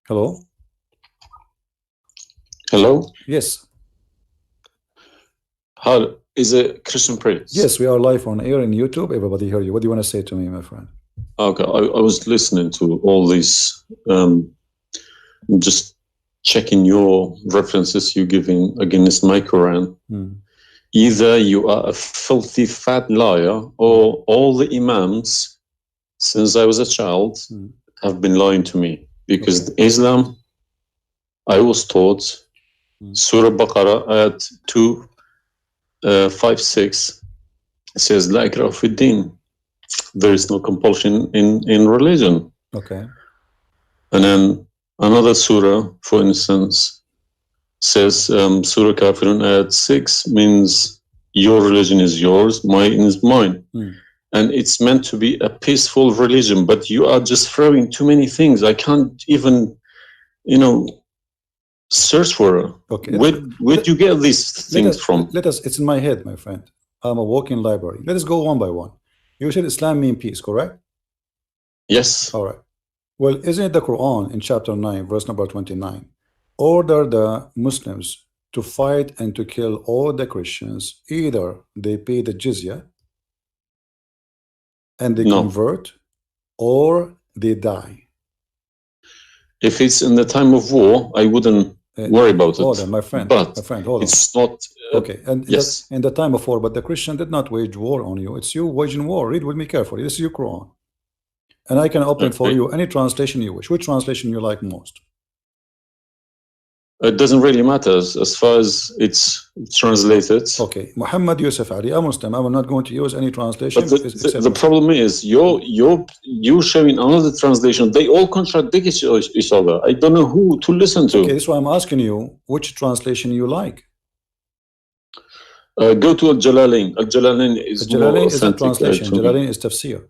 Hello? Hello? Yes. How is it Christian Prince? Yes, we are live on air in YouTube. Everybody hear you. What do you want to say to me, my friend? Okay, I was listening to all these, just checking your references you're giving against my Quran. Either you are a filthy fat liar, or all the imams since I was a child have been lying to me. Because Islam, I was taught Surah Baqarah ayat 256 says La ikraha fi din. There is no compulsion in religion. Okay. And then another surah, for instance, says Surah Kafirun ayat 6 means your religion is yours, mine is mine. And it's meant to be a peaceful religion, but you are just throwing too many things. I can't even, search for it. Okay. Where'd you get these things from? It's in my head, my friend. I'm a walking library. Let us go one by one. You said Islam means peace, correct? Yes. All right. Well, isn't it the Quran in chapter 9, verse number 29, order the Muslims to fight and to kill all the Christians, either they pay the jizya and they convert, or they die. If it's in the time of war, I wouldn't worry about it. Hold on, my friend. But my friend, hold it's on. Not. Okay, and yes, in the time of war, but the Christian did not wage war on you. It's you waging war. Read with me carefully. This is your Quran, and I can open for you any translation you wish. Which translation you like most? It doesn't really matter as far as it's translated. Okay, Muhammad Yusuf Ali, a Muslim. I will not going to use any translation. But the problem is you're showing another translation. They all contradict each other. I don't know who to listen to. Okay, that's why I'm asking you which translation you like. Go to Al-Jalalain. Al-Jalalain is more authentic. Is a translation. Jalalain is tafsir.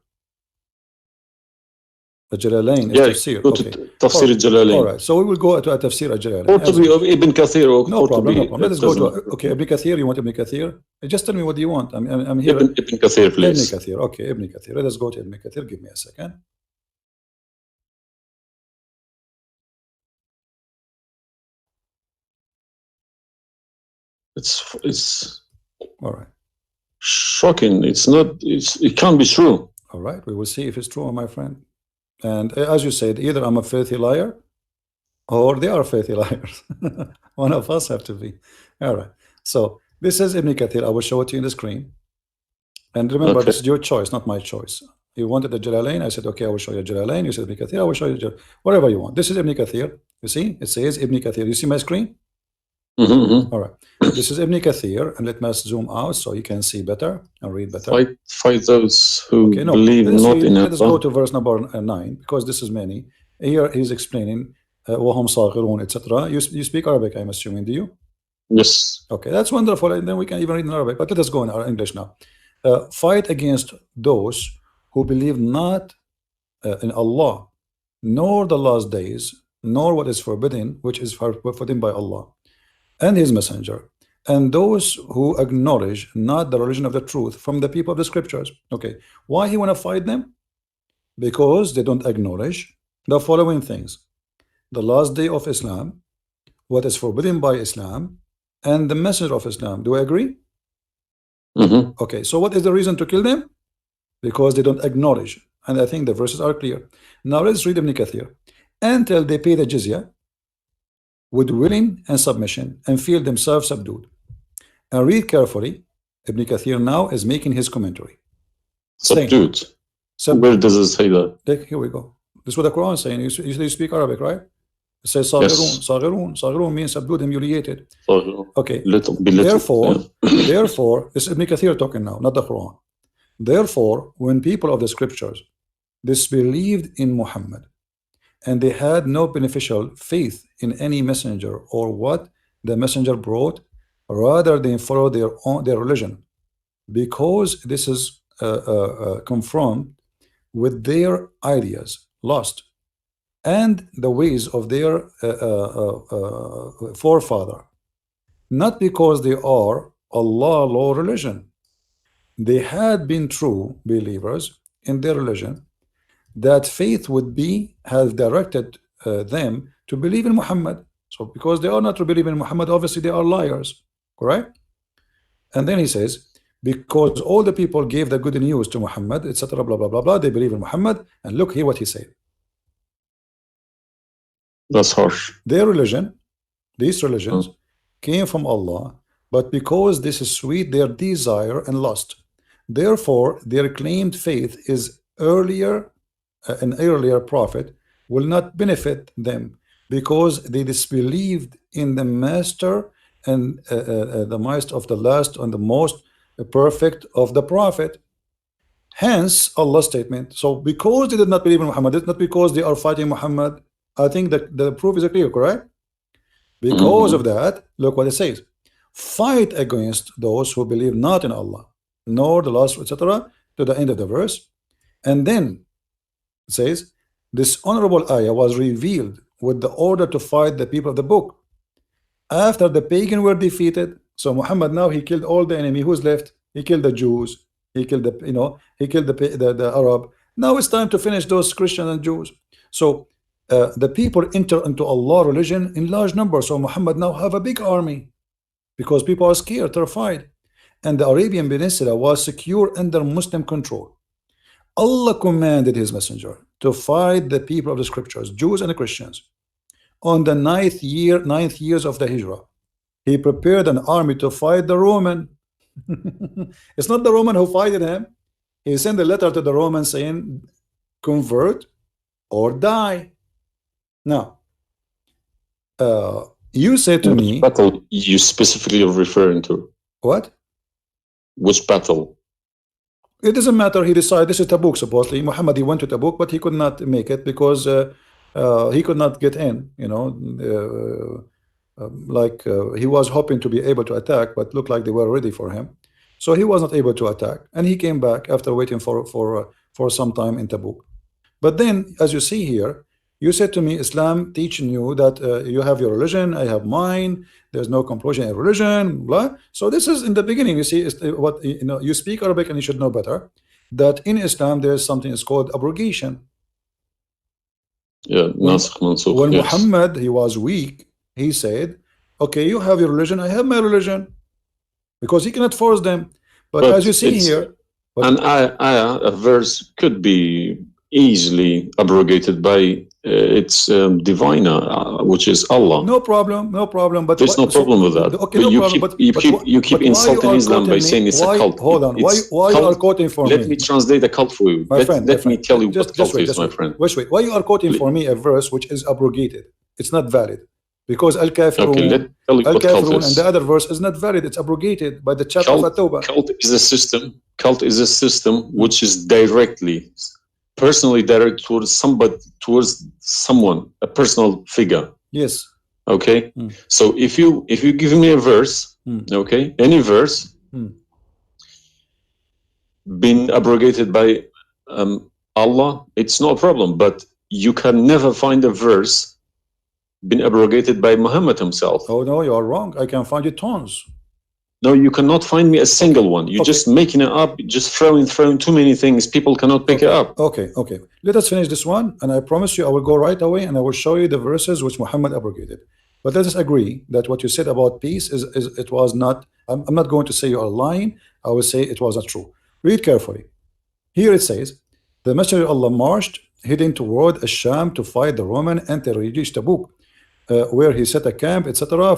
The Jalalain is tafsir. Go to Tafsir Jalalain. All right, so we will go to a tafsir Jalalain. Or to be of Ibn Kathir. No problem, no problem. Let us go to Ibn Kathir. You want Ibn Kathir? Just tell me what do you want. I'm here. Ibn Kathir, please. Ibn Kathir. Okay, Ibn Kathir. Let us go to Ibn Kathir. Give me a second. It's all right. Shocking. It can't be true. All right, we will see if it's true, my friend. And as you said, either I'm a filthy liar or they are filthy liars. One of us have to be. All right. So this is Ibn Kathir. I will show it to you on the screen. And remember, this is your choice, not my choice. You wanted the Jalalain. I said, okay, I will show you Jalalain. You said Ibn Kathir. I will show you whatever you want. This is Ibn Kathir. You see? It says Ibn Kathir. You see my screen? All right. This is Ibn Kathir, and let me zoom out so you can see better and read better. Fight those who believe not in Allah. Let us go to verse number 9, because this is many. Here he's explaining وَهُمْ صَاغِرُونَ, etc. You speak Arabic, I'm assuming, do you? Yes. Okay, that's wonderful, and then we can even read in Arabic, but let us go in our English now. Fight against those who believe not in Allah, nor the last days, nor what is forbidden, which is forbidden by Allah and his messenger, and those who acknowledge not the religion of the truth from the people of the scriptures. Okay, why he want to fight them? Because they don't acknowledge the following things: the last day of Islam, what is forbidden by Islam, and the messenger of Islam. Do I agree? Okay, so what is the reason to kill them? Because they don't acknowledge, and I think the verses are clear. Now let's read Ibn Kathir. Until they pay the jizya with willing and submission and feel themselves subdued. And read carefully. Ibn Kathir now is making his commentary. Subdued. Where does it say that? Here we go. This is what the Quran is saying. You speak Arabic, right? It says Saghirun. Yes. Saghirun means subdued, humiliated. Okay. Therefore, this is Ibn Kathir talking now, not the Quran. Therefore, when people of the scriptures disbelieved in Muhammad, and they had no beneficial faith in any messenger or what the messenger brought, rather than follow their religion, because this is confirmed with their ideas, lost, and the ways of their forefather, not because they are Allah law religion. They had been true believers in their religion, that faith would be has directed them to believe in Muhammad. So because they are not to believe in Muhammad, obviously they are liars, correct? And then he says, because all the people gave the good news to Muhammad, etc., blah blah blah blah, they believe in Muhammad. And look here what he said. That's harsh. Their religion, these religions, came from Allah, but because this is sweet, their desire and lust. Therefore, their claimed faith is earlier, an earlier prophet will not benefit them because they disbelieved in the master and the master of the last and the most perfect of the prophet. Hence Allah's statement. So because they did not believe in Muhammad, it's not because they are fighting Muhammad. I think that the proof is clear, correct? Because of that, look what it says: fight against those who believe not in Allah nor the last, etc., to the end of the verse. And then it says this honorable ayah was revealed with the order to fight the people of the book after the pagan were defeated. So Muhammad now he killed all the enemy. Who's left? He killed the Jews, he killed the he killed the Arab. Now it's time to finish those Christians and Jews. So the people enter into Allah religion in large numbers. So Muhammad now have a big army because people are scared, terrified, and the Arabian Peninsula was secure under Muslim control. Allah commanded his messenger to fight the people of the scriptures, Jews and Christians. On the ninth years of the Hijrah, he prepared an army to fight the Roman. It's not the Roman who fighted him. He sent a letter to the Romans saying, convert or die. Now, you say to me, battle you specifically are referring to? What? Which battle? It doesn't matter. He decided this is Tabuk. Supposedly, Muhammad he went to Tabuk, but he could not make it because he could not get in. He was hoping to be able to attack, but looked like they were ready for him, so he was not able to attack, and he came back after waiting for some time in Tabuk. But then, as you see here, you said to me, Islam teaching you that you have your religion, I have mine. There's no compulsion in religion, blah. So this is in the beginning. You see, what you speak Arabic and you should know better that in Islam there is something is called abrogation. Yeah, when yes. Muhammad he was weak, he said, "Okay, you have your religion, I have my religion," because he cannot force them. But as you see here, a verse could be easily abrogated by its diviner, which is Allah. No problem. But there's no problem with that. Okay, no problem. You keep insulting Islam by saying it's a cult. Hold on. Why you are quoting for me? Let me translate the cult for you. Let me tell you what cult is, my friend. Wait. Why you are quoting for me a verse which is abrogated? It's not valid. Because Al-Kafirun and the other verse is not valid. It's abrogated by the chapter of At-Tawbah. Cult is a system. Cult is a system which is personally direct towards someone, a personal figure. Yes. Okay. So if you give me a verse, okay, any verse, been abrogated by Allah, it's no problem. But you can never find a verse been abrogated by Muhammad himself. Oh no, you are wrong. I can find you tons. No, you cannot find me a single one. You're just making it up, just throwing too many things. People cannot pick it up. Okay. Let us finish this one, and I promise you I will go right away and I will show you the verses which Muhammad abrogated. But let us agree that what you said about peace it was not. I'm not going to say you are lying. I will say it was not true. Read carefully. Here it says, the Messenger of Allah marched heading toward Asham to fight the Roman until he reached Tabuk, where he set a camp, etc.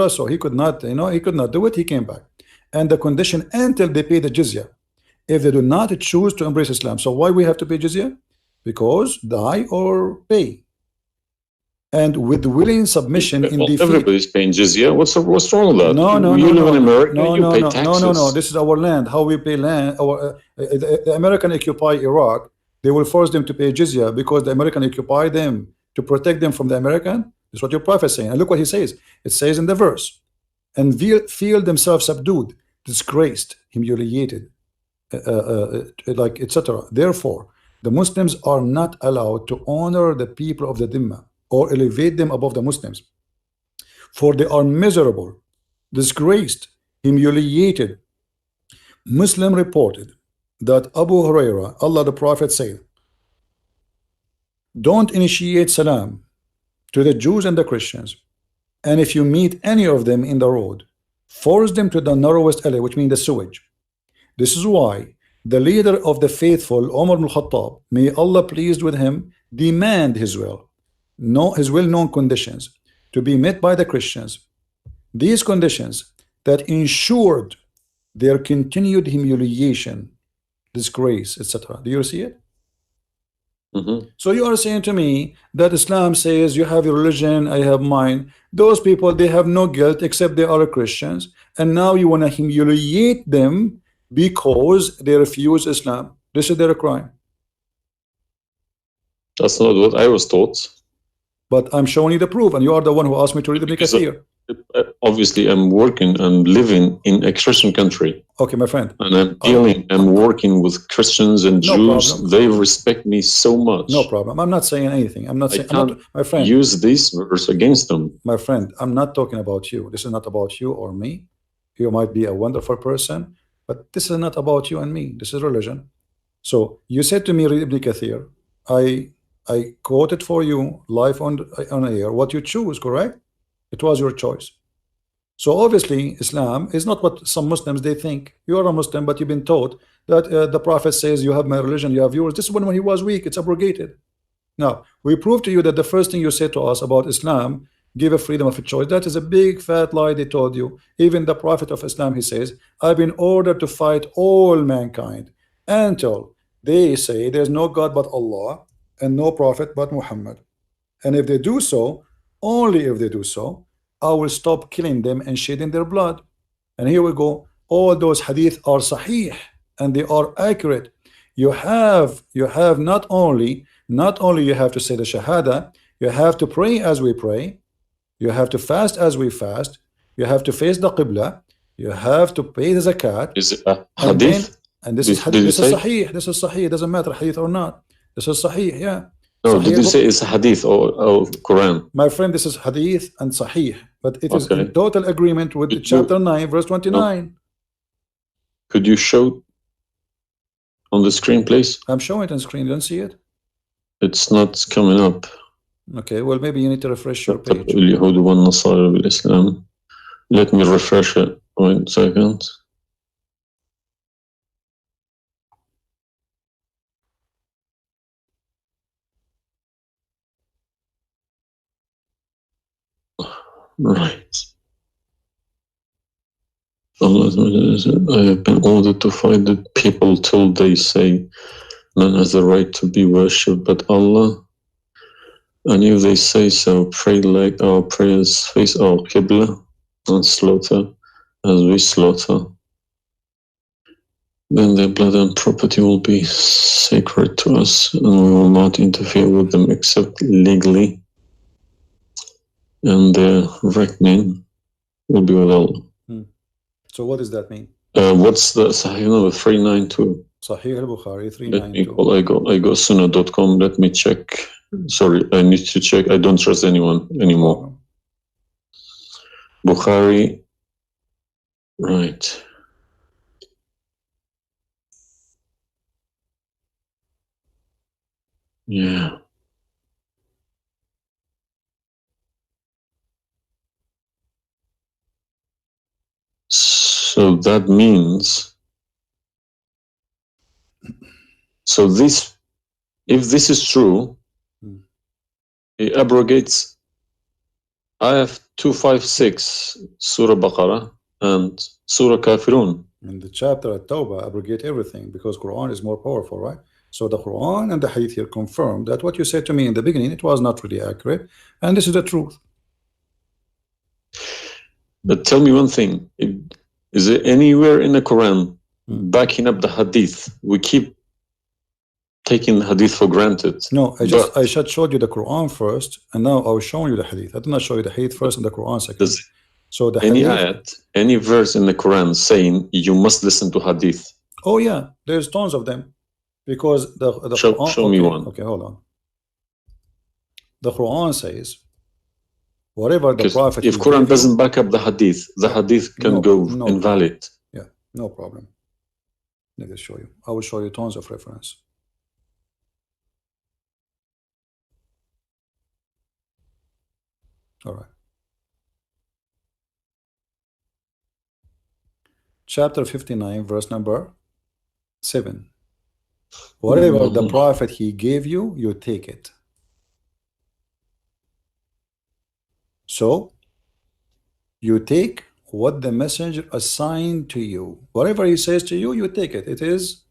So he could not, he could not do it. He came back, and the condition until they pay the jizya. If they do not choose to embrace Islam, so why we have to pay jizya? Because die or pay. And with willing submission in defeat. Everybody's paying jizya. What's wrong with that? No. You live in America. You pay taxes. No. This is our land. How we pay land? The American occupy Iraq. They will force them to pay jizya because the American occupy them to protect them from the American. That's what your prophet is saying. And look what he says. It says in the verse, and feel themselves subdued, disgraced, humiliated, etc. Therefore, the Muslims are not allowed to honor the people of the Dhimma or elevate them above the Muslims, for they are miserable, disgraced, humiliated. Muslim reported that Abu Huraira, Allah the Prophet said, don't initiate salam to the Jews and the Christians, and if you meet any of them in the road, force them to the narrowest alley, which means the sewage. This is why the leader of the faithful, Umar ibn Khattab, may Allah pleased with him, demand his will, his well-known conditions to be met by the Christians. These conditions that ensured their continued humiliation, disgrace, etc. Do you see it? So you are saying to me that Islam says you have your religion, I have mine. Those people, they have no guilt except they are Christians, and now you want to humiliate them because they refuse Islam. This is their crime. That's not what I was taught. But I'm showing you the proof, and you are the one who asked me to read the Kathir. Obviously, I'm working and living in a Christian country. Okay, my friend. And I'm working with Christians and Jews. Problem. They respect me so much. No problem. I'm not saying anything. I'm not saying. My friend. Use this verse against them. My friend, I'm not talking about you. This is not about you or me. You might be a wonderful person, but this is not about you and me. This is religion. So you said to me, read Ibn Kathir. I quoted for you live on air what you choose, correct? It was your choice. So obviously Islam is not what some Muslims they think. You are a Muslim, but you've been taught that the Prophet says you have my religion, you have yours. This is when he was weak, it's abrogated. Now we prove to you that the first thing you said to us about Islam, give a freedom of choice, that is a big fat lie they told you. Even the Prophet of Islam, he says, I've been ordered to fight all mankind until they say there's no God but Allah and no prophet but Muhammad. And if they do so, only if they do so, I will stop killing them and shedding their blood. And here we go. All those hadith are sahih and they are accurate. You have not only you have to say the shahada, you have to pray as we pray, you have to fast as we fast, you have to face the qibla, you have to pay the zakat. Is it a hadith? And this is hadith. This is sahih. This is sahih. It doesn't matter hadith or not. This is sahih. Yeah. No, did you say it's a hadith or Quran? My friend, this is hadith and sahih, but it is in total agreement with chapter 9, verse 29. No. Could you show on the screen, please? I'm showing it on screen. You don't see it? It's not coming up. Okay, well, maybe you need to refresh your page. Let me refresh it. 1 second. Right. Allah, I have been ordered to fight the people till they say none has the right to be worshipped but Allah. And if they say so, pray like our prayers, face our qibla, and slaughter as we slaughter. Then their blood and property will be sacred to us, and we will not interfere with them except legally. And their reckoning will be with Allah. So what does that mean? What's the Sahih number? 392. Sahih al-Bukhari 392. I go sunnah.com. Let me check. Sorry, I need to check. I don't trust anyone anymore. Bukhari. Right. Yeah. So that means, so this, if this is true, it abrogates ayah 256, Surah Baqarah, and Surah Kafirun. And the chapter at Tawbah abrogate everything because Quran is more powerful, right? So the Quran and the Hadith here confirm that what you said to me in the beginning, it was not really accurate, and this is the truth. But tell me one thing, is there anywhere in the Quran backing up the Hadith? We keep taking the Hadith for granted. No, I just showed you the Quran first, and now I was showing you the Hadith. I did not show you the Hadith first and the Quran second. So the any Hadith, ayat, any verse in the Quran saying you must listen to Hadith? Oh yeah, there's tons of them. Because the Quran, show me one. Okay, hold on. The Quran says, whatever the Prophet. If Quran doesn't back up the Hadith can go invalid. Yeah, no problem. Let me show you. I will show you tons of reference. All right. Chapter 59, verse number 7. Whatever the prophet he gave you, you take it. So you take what the messenger assigned to you. Whatever he says to you, you take it. It is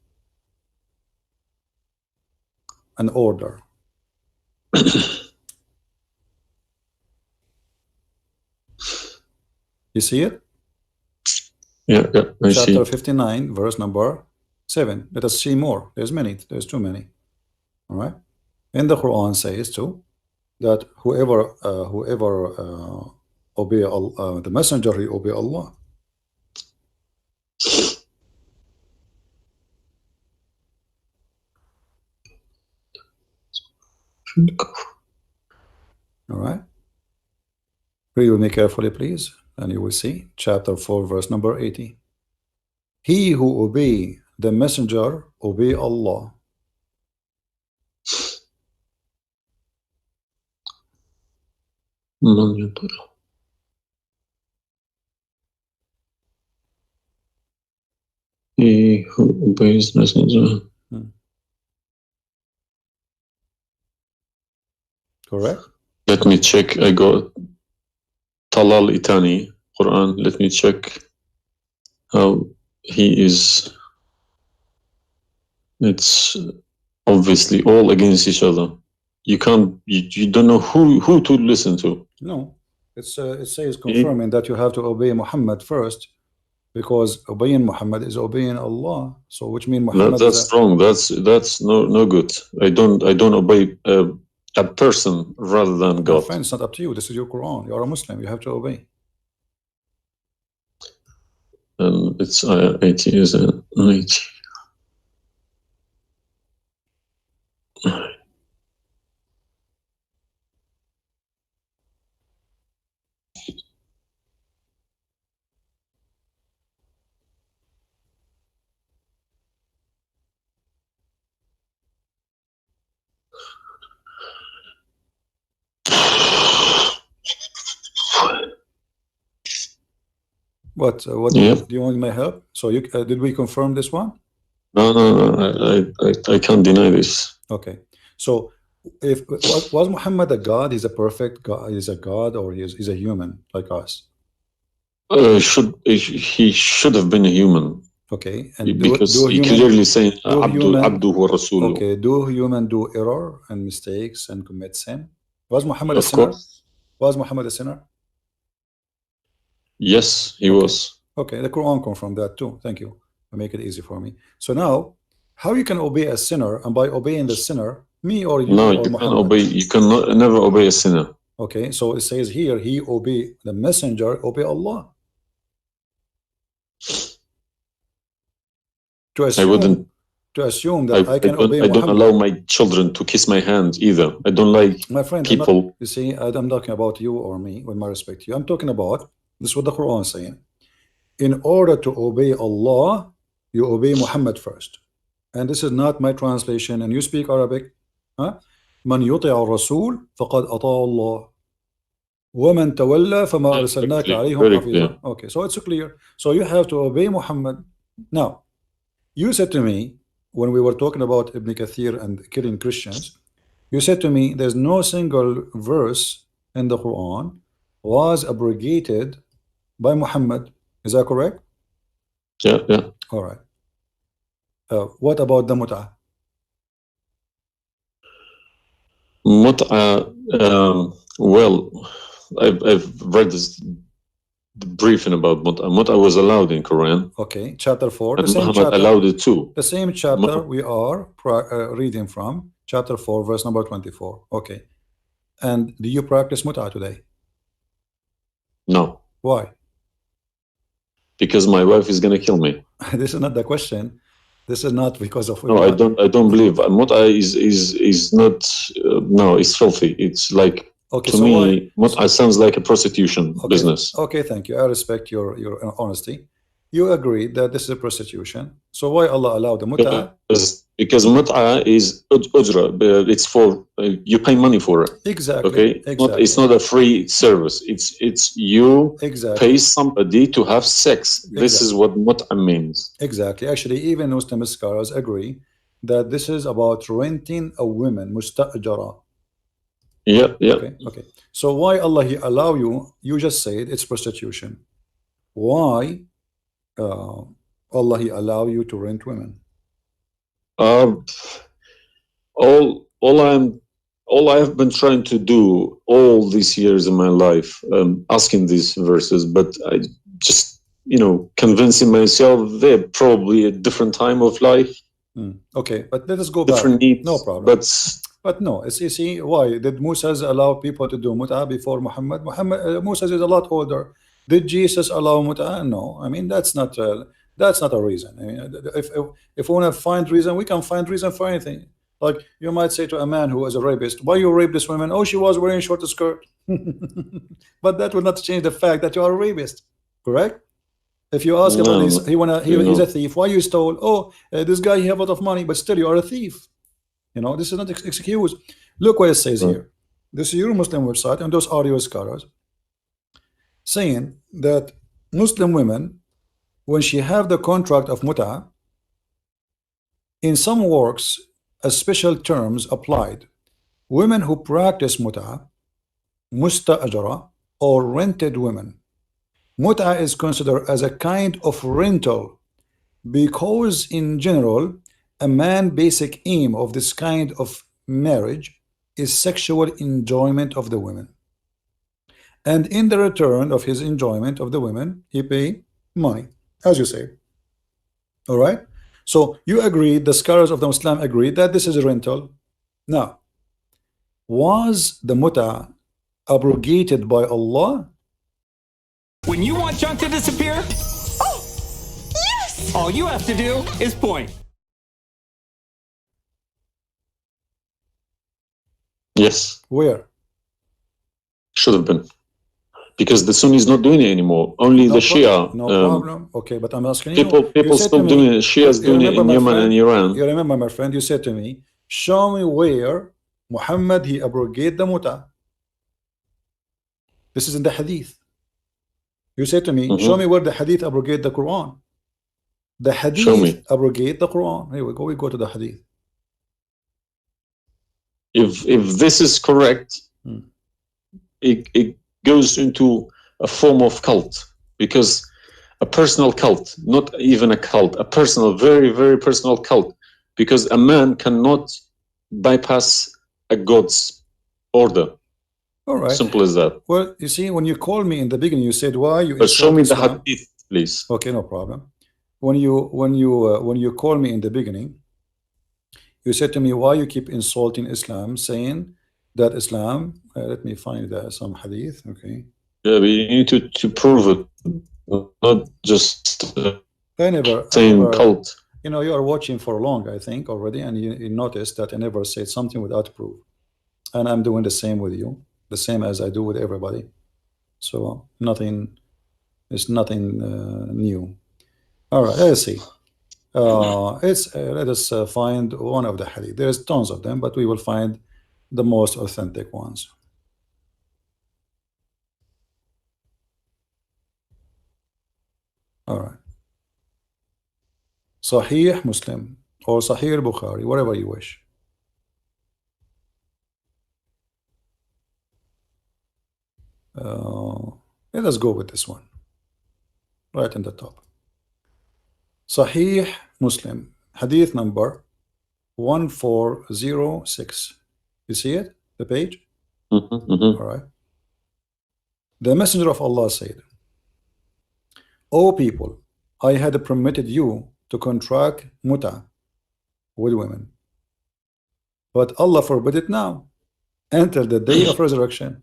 an order. You see it? Yeah, I see. Chapter 59, verse number 7. Let us see more. There's many. There's too many. All right. And the Quran says too that whoever obey the messenger, he obey Allah. All right. Read with me carefully, please, and you will see chapter 4, verse number 80. He who obey the messenger obey Allah. He who obeys messenger. Correct. Let me check. I got Talal Itani Quran. Let me check how he is. It's obviously all against each other. You can't. You don't know who to listen to. No, it says confirming that you have to obey Muhammad first, because obeying Muhammad is obeying Allah. So which means Muhammad. That's wrong. That's no good. I don't obey a person rather than God. Friend, it's not up to you. This is your Quran. You are a Muslim. You have to obey. And it's 80, is it? 80. What do you want my help? So you did we confirm this one? No. I can't deny this. Okay. So if was Muhammad a god? He's a perfect god. He's a god, or he's a human like us? He should have been a human. Okay. And because he clearly saying Abdu wa Rasuluh. Okay. Do human do error and mistakes and commit sin? Was Muhammad a Of sinner? course. Was Muhammad a sinner? Yes, he was. Okay, the Quran confirmed that too. Thank you. To make it easy for me. So now, how you can obey a sinner, and by obeying the sinner, me or you? No, or you Muhammad? can obey. You can never obey a sinner. Okay, so it says here, he obey the messenger, obey Allah. To assume that I can obey Muhammad. I don't allow my children to kiss my hand either. I don't like my friend, people. You see, I'm talking about you or me, with my respect to you. I'm talking about, this is what the Quran is saying. In order to obey Allah, you obey Muhammad first. And this is not my translation, and you speak Arabic. من يطع الرسول فقد أطاع الله ومن تولى فما أرسلناك عليهم حفيظا. Okay, so it's clear. So you have to obey Muhammad. Now, you said to me, when we were talking about Ibn Kathir and killing Christians, you said to me there's no single verse in the Quran was abrogated by Muhammad. Is that correct? Yeah. All right. What about the mut'ah? Mut'ah, well, I've read this briefing about mut'ah. Mut'ah was allowed in Quran. Okay, chapter 4. And Muhammad allowed it too. The same chapter we are reading from, chapter 4, verse number 24. Okay. And do you practice mut'ah today? No. Why? Because my wife is going to kill me. This is not the question. This is not because of. No, I don't believe. Mut'ah is not. No, it's filthy. It's like, okay, to me, mut'ah sounds like a prostitution business. Okay, thank you. I respect your honesty. You agree that this is a prostitution. So why Allah allowed the mut'ah? Because mut'a is ujra, it's for you pay money for it. Exactly. Okay, Exactly. It's not a free service. It's you Exactly. pay somebody to have sex. This is what mut'a means. Exactly. Actually, even Muslim scholars agree that this is about renting a woman, musta'jara. Yeah. Okay. So why Allah He allow you? You just said it's prostitution. Why Allah He allow you to rent women? All I have been trying to do all these years in my life, asking these verses, but I just, convincing myself they're probably a different time of life. Okay, but let us go different back. Needs, no problem. But no, it's you see, why did Moses allow people to do mut'a before Muhammad? Moses is a lot older. Did Jesus allow mut'a? No, I mean that's not a reason. I mean, if we want to find reason, we can find reason for anything. Like you might say to a man who is a rapist, why you rape this woman? Oh, she was wearing a short skirt. But that will not change the fact that you are a rapist, correct? If you ask about this, he's a thief. Why you stole? Oh, this guy he have a lot of money, but still you are a thief. This is not excuse. Look what it says here. This is your Muslim website, and those are your scholars saying that Muslim women, when she have the contract of mut'a, in some works, a special terms applied. Women who practice mut'a, musta'jara, or rented women. Mut'a is considered as a kind of rental because in general, a man's basic aim of this kind of marriage is sexual enjoyment of the women. And in the return of his enjoyment of the women, he pay money, as you say. All right? So you agree, the scholars of the Muslim agree that this is a rental. Now, was the mut'a abrogated by Allah? When you want junk to disappear, oh, yes! All you have to do is point. Yes. Where? Should have been. Because the Sunni is not doing it anymore. Only the Shia. No problem. Okay, but I'm asking people still doing it. Shia is doing it in Yemen and Iran. You remember, my friend, you said to me, show me where Muhammad he abrogated the mut'a. This is in the hadith. You said to me, show me where the hadith abrogate the Quran. The hadith abrogate the Quran. Here we go to the hadith. If this is correct, it goes into a form of cult, because a personal cult, not even a cult, a personal, very, very personal cult, because a man cannot bypass a God's order. All right. Simple as that. Well, you see, when you called me in the beginning, you said, why you but show me the hadith, please. Okay, no problem. When you called me in the beginning, you said to me, why you keep insulting Islam, saying that Islam, let me find some hadith. Okay. Yeah, but you need to prove it, not just saying cult. You are watching for long, I think, already, and you noticed that I never said something without proof. And I'm doing the same with you, the same as I do with everybody. So it's nothing new. All right, let's see. Let us find one of the hadith. There's tons of them, but we will find the most authentic ones. All right. Sahih Muslim or Sahih Bukhari, whatever you wish. Let us go with this one. Right in the top. Sahih Muslim, hadith number 1406. You see it? The page? All right. The Messenger of Allah said, O people, I had permitted you to contract mut'a with women, but Allah forbid it now until the day of resurrection.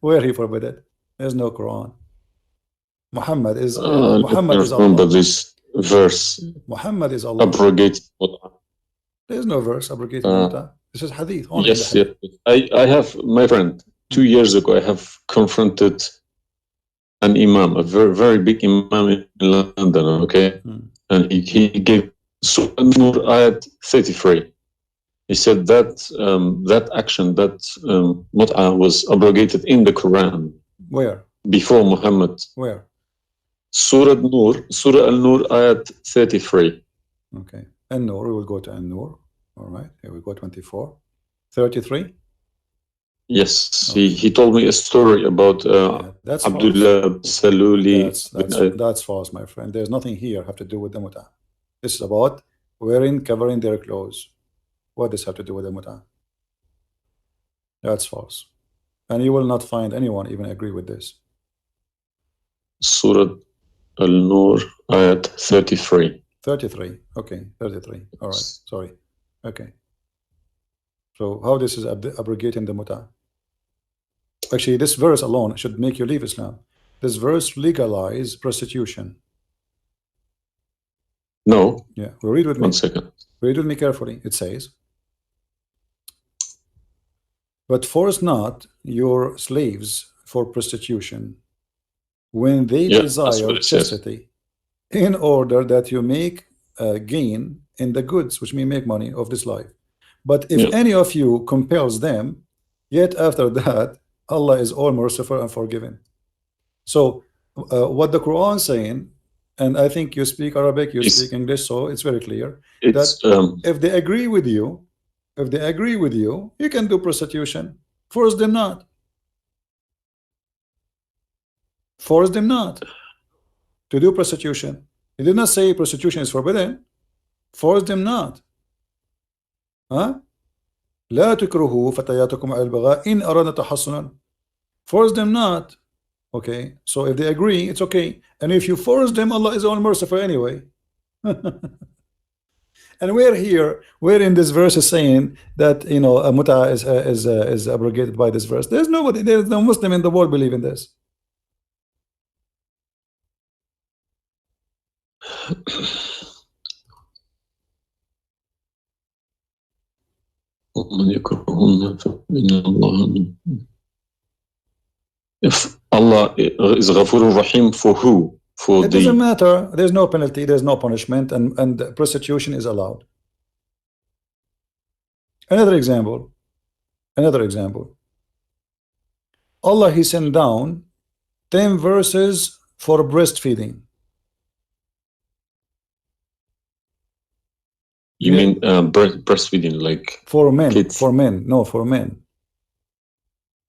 Where he forbid it? There's no Quran. Muhammad is remember Allah. This verse. Muhammad is Allah. Abrogate. There's no verse abrogating mut'a. This is hadith. Only yes, hadith. yes. I have, my friend, 2 years ago, I have confronted an imam, a very, very big imam in London, okay? And he gave Surah An-Nur, ayat 33. He said that that action, that mut'ah was abrogated in the Quran. Where? Before Muhammad. Where? Surah Al-Nur, ayat 33. Okay. An-Nur, we will go to An-Nur. All right, here we go, 24. 33? Yes, Okay. he told me a story about That's Abdullah Saluli. That's false, my friend. There's nothing here have to do with the mut'ah. This is about covering their clothes. What does this have to do with the mut'ah? That's false. And you will not find anyone even agree with this. Surah Al-Nur, ayat 33. 33. Okay, 33. All right, sorry. Okay. So how this is abrogating the mut'ah? Actually, this verse alone should make you leave Islam. This verse legalize prostitution. No. Yeah, well, read with me. 1 second. Read with me carefully. It says, but force not your slaves for prostitution when they desire chastity, in order that you make gain in the goods, which mean make money of this life. But if any of you compels them, yet after that, Allah is all merciful and forgiving. So what the Quran is saying, and I think you speak Arabic, you speak English, so it's very clear that if they agree with you, you can do prostitution. Force them not. Force them not to do prostitution. He did not say prostitution is forbidden. Force them not. Huh? لا تكرهوا فتياتكم على البغاء إن أردنا تحصنا. Force them not. Okay, so if they agree, it's okay. And if you force them, Allah is all merciful anyway. And we're in this verse is saying that, you know, a mut'ah is abrogated by this verse. There's no Muslim in the world believe in this. If Allah is Ghafur Rahim for who? It doesn't matter. There's no penalty, there's no punishment, and prostitution is allowed. Another example. Allah, He sent down 10 verses for breastfeeding. You mean breastfeeding, like for men? Kids. For men, no, for men.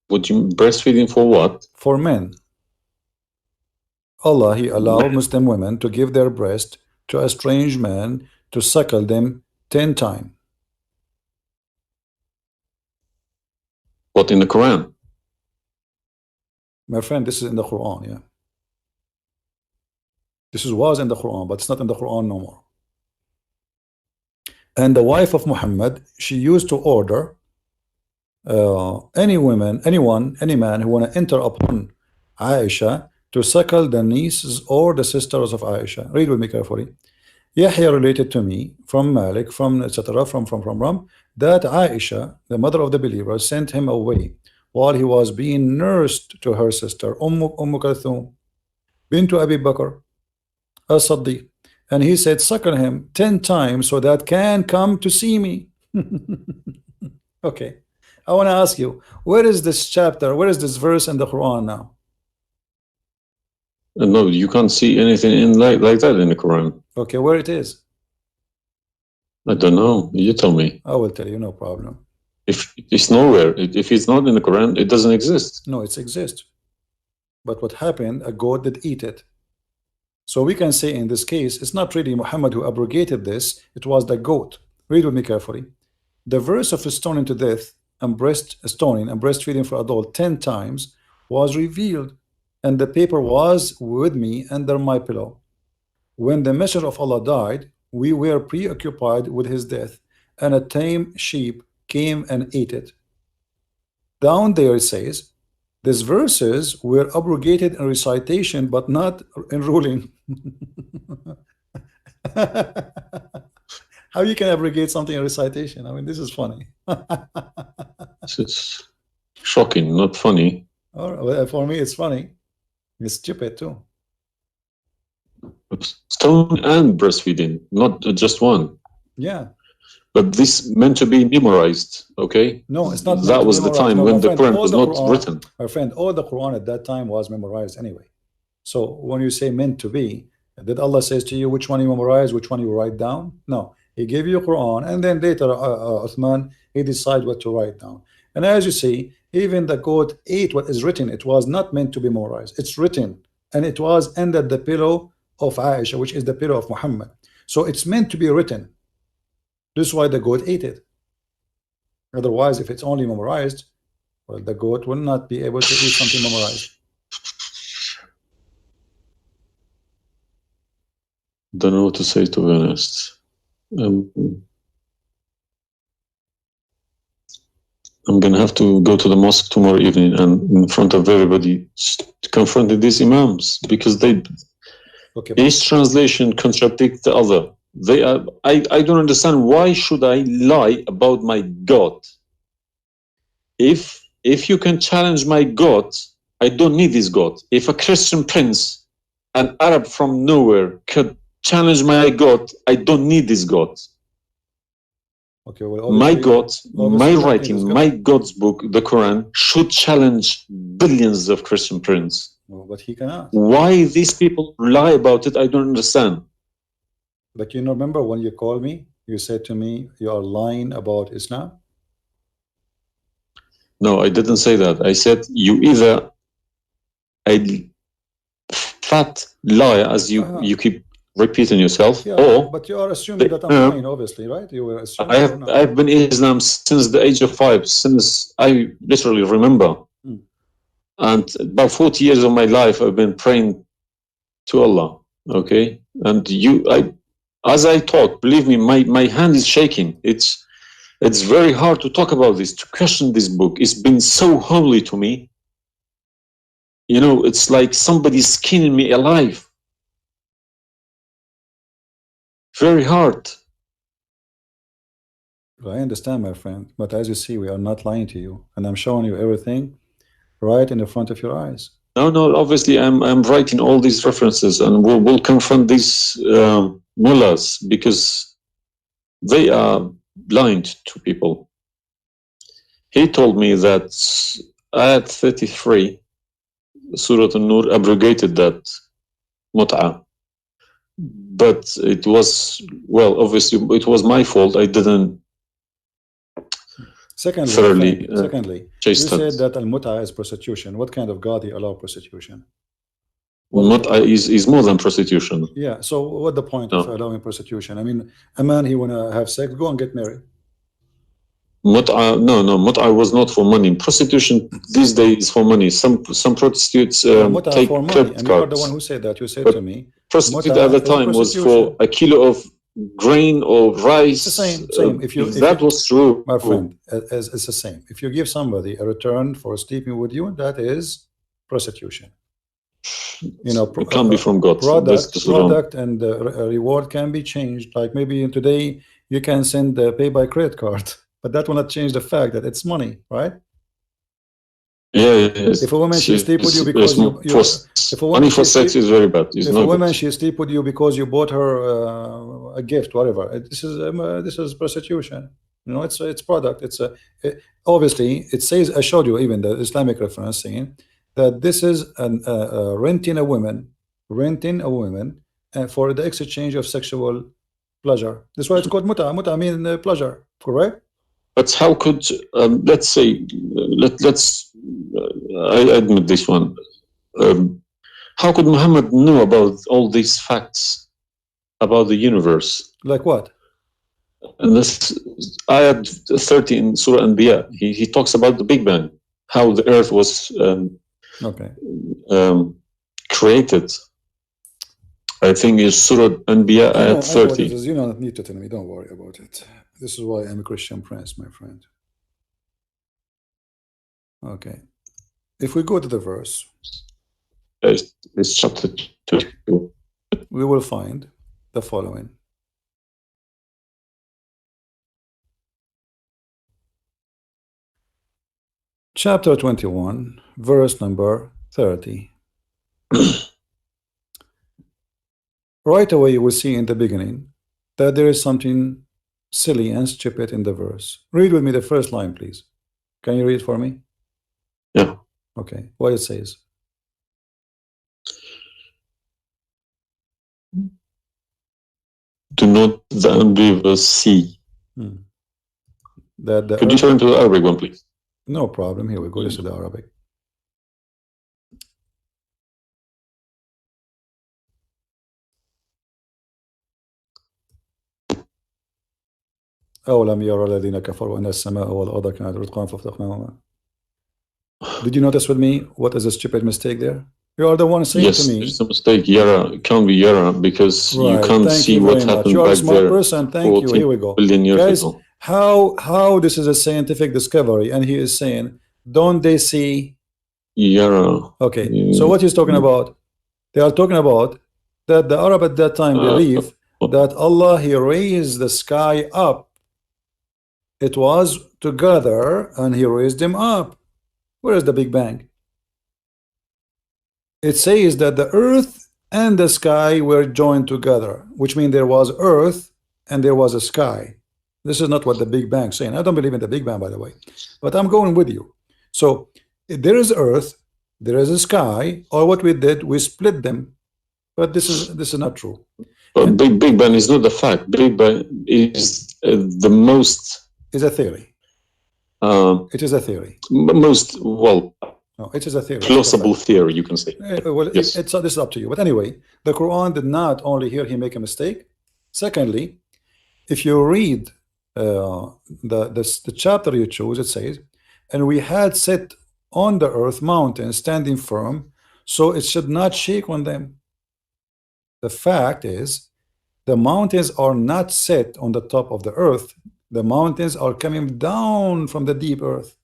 Would you breastfeeding for what? For men. Allah, He allowed Muslim women to give their breast to a strange man to suckle them 10 times. What, in the Quran? My friend, this is in the Quran, yeah. This was in the Quran, but it's not in the Quran no more. And the wife of Muhammad, she used to order any man who want to enter upon Aisha to suckle the nieces or the sisters of Aisha. Read with me carefully. Yahya related to me from Malik, from etc. from that Aisha, the mother of the believer, sent him away while he was being nursed to her sister Kalthum bint Abi Bakr as-Siddiq, and he said, suckle him 10 times so that can come to see me. Okay, I want to ask you, where is this chapter, where is this verse in the Quran now? No, you can't see anything in like that in the Quran. Okay, where it is? I don't know. You tell me. I will tell you, no problem. If it's nowhere, if it's not in the Quran, it doesn't exist. No, it exists. But what happened? A goat did eat it. So we can say in this case, it's not really Muhammad who abrogated this. It was the goat. Read with me carefully. The verse of stoning to death and stoning and breastfeeding for adult 10 times was revealed, and the paper was with me under my pillow. When the messenger of Allah died, we were preoccupied with his death, and a tame sheep came and ate it. Down there it says, these verses were abrogated in recitation, but not in ruling. How you can abrogate something in recitation? I mean, this is funny. It's shocking, not funny. All right, well, for me, it's funny. It's stupid too. Stone and breastfeeding, not just one. Yeah. But this meant to be memorized, okay? No, it's not. That was the time no, when the friend, Quran was not Quran, written. My friend, all the Quran at that time was memorized anyway. So when you say meant to be, did Allah says to you which one you memorize, which one you write down? No, He gave you Quran, and then later Uthman, he decided what to write down. And as you see, even the code 8, what is written, it was not meant to be memorized. It's written, and it was under the pillow of Aisha, which is the pillow of Muhammad. So it's meant to be written. This is why the goat ate it. Otherwise, if it's only memorized, well, the goat will not be able to eat something memorized. Don't know what to say, to be honest. I'm gonna have to go to the mosque tomorrow evening and in front of everybody confront these imams, because they each translation contradicts the other. They are. I don't understand, why should I lie about my God? If you can challenge my God, I don't need this God. If a Christian prince, an Arab from nowhere, could challenge my God, I don't need this God. Okay, well, my God, my writing, my God's book, the Quran, should challenge billions of Christian princes. Well, but he cannot. Why these people lie about it, I don't understand. But you remember when you called me, you said to me, you are lying about Islam? No, I didn't say that. I said you either a fat liar, as you keep repeating yourself, or but you are assuming that I'm lying, obviously, right? You were assuming. I've been in Islam since the age of 5, since I literally remember. And about 40 years of my life, I've been praying to Allah. Okay, and as I talk, believe me, my hand is shaking. It's very hard to talk about this, to question this book. It's been so holy to me. You know, it's like somebody's skinning me alive. Very hard. I understand, my friend, but as you see, we are not lying to you, and I'm showing you everything right in the front of your eyes. No, obviously I'm writing all these references, and we'll confront these mullahs, because they are blind to people. He told me that Ayat 33, Surah An-Nur, abrogated that mut'ah. But it was, well, obviously it was my fault. I didn't Secondly, you said that al-mut'ah is prostitution. What kind of God allow prostitution? Mut'ah is more than prostitution. Yeah, so what the point of allowing prostitution? I mean, a man, he wanna have sex, go and get married. Mut'ah, no, mut'ah was not for money. Prostitution these days is for money. Some prostitutes take for money, credit and cards. you are the one who said that. You said to me, prostitute at the time was for a kilo of grain or rice. It's the same. If that was true, my friend, it's the same. If you give somebody a return for sleeping with you, that is prostitution. You know, it can't be from God. Product and reward can be changed. Like maybe today you can send pay by credit card, but that will not change the fact that it's money, right? Yeah. If a woman she sleep with you because if a woman money for sex is very bad. If a woman she sleep with you because you bought her a gift, whatever, this is prostitution. You know, it's product. Obviously it says, I showed you even the Islamic reference saying that this is renting a woman for the exchange of sexual pleasure. That's why it's called mut'ah. Mut'ah means pleasure, correct? But how could let's say I admit this one. How could Muhammad know about all these facts about the universe? Like what? And this ayat 30 in Surah Anbiya, he talks about the Big Bang, how the earth was created. I think it's Surah Anbiya ayat 30. You don't need to tell me, don't worry about it. This is why I'm a Christian prince, my friend. Okay. If we go to the verse, it's chapter 2. We will find the following. Chapter 21, verse number 30. right away you will see in the beginning that there is something silly and stupid in the verse. Read with me the first line, please. Can you read for me? Yeah. Okay, what it says. Do not the unbelievers see? Could you turn to the Arabic one, please? No problem. Here we go. This is the Arabic. أولم يرى الذين كفروا أن السماء والأرض كانت رتقا ففتقناهما. Did you notice with me what is a stupid mistake there? You are the one saying yes, to me. Yes, there's a mistake. Yara, it can't be Yara because you can't see what happened you are back a smart there. person. Thank you. Here we go. Guys, how this is a scientific discovery, and he is saying, don't they see? Yara. Okay, so what he's talking about? They are talking about that the Arab at that time believe that Allah, he raised the sky up. It was together and he raised them up. Where is the Big Bang? It says that the earth and the sky were joined together, which means there was earth and there was a sky. This is not what the Big Bang is saying. I don't believe in the Big Bang, by the way, but I'm going with you. So there is earth, there is a sky, or what we did, we split them. But this is not true. But Big Bang is not the fact. Big Bang is the most. Is a theory. It is a theory. Most, well, no, it is a theory. Plausible theory, you can say. Well, yes. This is up to you. But anyway, the Quran did not only here he make a mistake. Secondly, if you read the chapter you choose, it says, and we had set on the earth mountains standing firm, so it should not shake on them. The fact is, the mountains are not set on the top of the earth. The mountains are coming down from the deep earth.